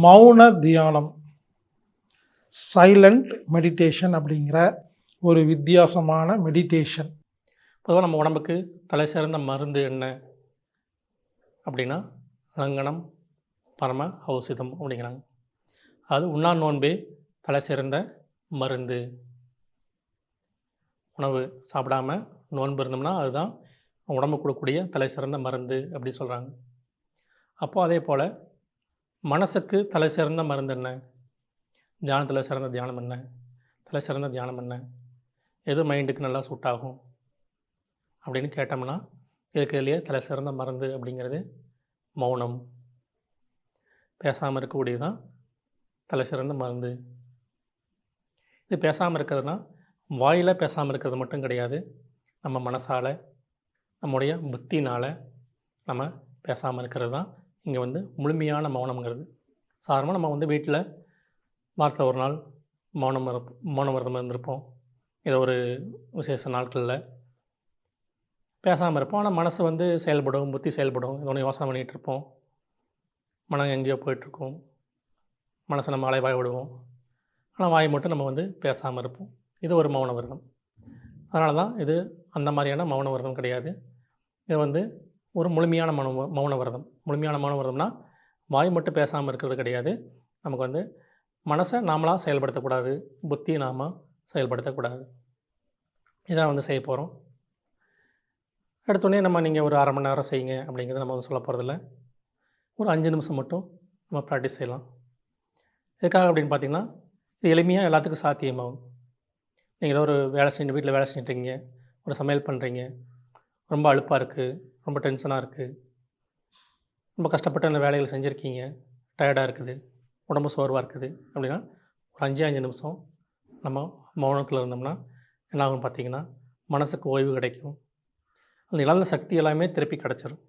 மௌன தியானம், silent meditation அப்படிங்கிற ஒரு வித்தியாசமான மெடிடேஷன். பொதுவாக நம்ம உடம்புக்கு தலை சிறந்த மருந்து என்ன அப்படின்னா லங்கனம் பரம ஔஷதம் அப்படிங்கிறாங்க. அது உண்ணா நோன்பே தலை சிறந்த மருந்து. உணவு சாப்பிடாம நோன்பு இருந்தோம்னா அதுதான் உடம்புக்கு கொடுக்கக்கூடிய தலை சிறந்த மருந்து அப்படி சொல்கிறாங்க. அப்போது அதே போல் மனசுக்கு தலை சிறந்த மருந்து என்ன, தியானத்தில் சிறந்த தியானம் என்ன, தலை சிறந்த தியானம் என்ன, எது மைண்டுக்கு நல்லா சூட் ஆகும் அப்படின்னு கேட்டோம்னா இதுலேயே தலை சிறந்த மருந்து அப்படிங்கிறது மௌனம். பேசாமல் இருக்கக்கூடியது தான் தலை சிறந்த மருந்து. இது பேசாமல் இருக்கிறதுனா வாயில் பேசாமல் இருக்கிறது மட்டும் கிடையாது, நம்ம மனசால் நம்முடைய புத்தினால் நம்ம பேசாமல் இருக்கிறது தான் இங்கே முழுமையான மௌனம்ங்கிறது. சாதாரணமாக நம்ம வீட்டில் வாரத்தில் ஒரு நாள் மௌன விரதம் இருந்திருப்போம். ஏதோ ஒரு விசேஷ நாட்களில் பேசாமல் இருப்போம். ஆனால் மனசு செயல்படும், புத்தி செயல்படும், ஏதோ ஒன்று யோசனை பண்ணிகிட்டு இருப்போம். மனம் எங்கேயோ போயிட்டுருக்கோம். மனசை நம்ம அலைவாய் விடுவோம். ஆனால் வாய் மட்டும் நம்ம பேசாமல் இருப்போம். இது ஒரு மௌன விரதம். அதனால தான் இது அந்த மாதிரியான மௌன விரதம் கிடையாது. இது ஒரு முழுமையான மௌன விரதம். முழுமையான மௌன விரதம்னா வாய் மட்டும் பேசாமல் இருக்கிறது கிடையாது. நமக்கு மனசை நாமளாக செயல்படுத்தக்கூடாது, புத்தியை நாம் செயல்படுத்தக்கூடாது. இதான் செய்ய போகிறோம். எடுத்தோடனே நீங்கள் ஒரு அரை மணி நேரம் செய்யுங்க அப்படிங்கிறது நம்ம சொல்ல போகிறதில்ல. ஒரு 5 நிமிஷம் மட்டும் நம்ம ப்ராக்டிஸ் செய்யலாம். எதுக்காக அப்படின்னு பார்த்திங்கன்னா, இது எளிமையாக எல்லாத்துக்கும் சாத்தியமாகும். நீங்கள் ஏதோ ஒரு வீட்டில் வேலை செஞ்சுட்ருக்கீங்க, ஒரு சமையல் பண்ணுறீங்க, ரொம்ப அலுப்பாக இருக்குது, ரொம்ப டென்ஷனாக இருக்குது, ரொம்ப கஷ்டப்பட்டு அந்த வேலைகள் செஞ்சுருக்கீங்க, டயர்டாக இருக்குது, உடம்பு சோர்வாக இருக்குது அப்படின்னா ஒரு 5 நிமிஷம் நம்ம மௌனத்தில் இருந்தோம்னா என்ன ஆகும் பார்த்திங்கன்னா, மனசுக்கு ஓய்வு கிடைக்கும். அந்த இழந்த சக்தி எல்லாமே திருப்பி கிடச்சிரும்.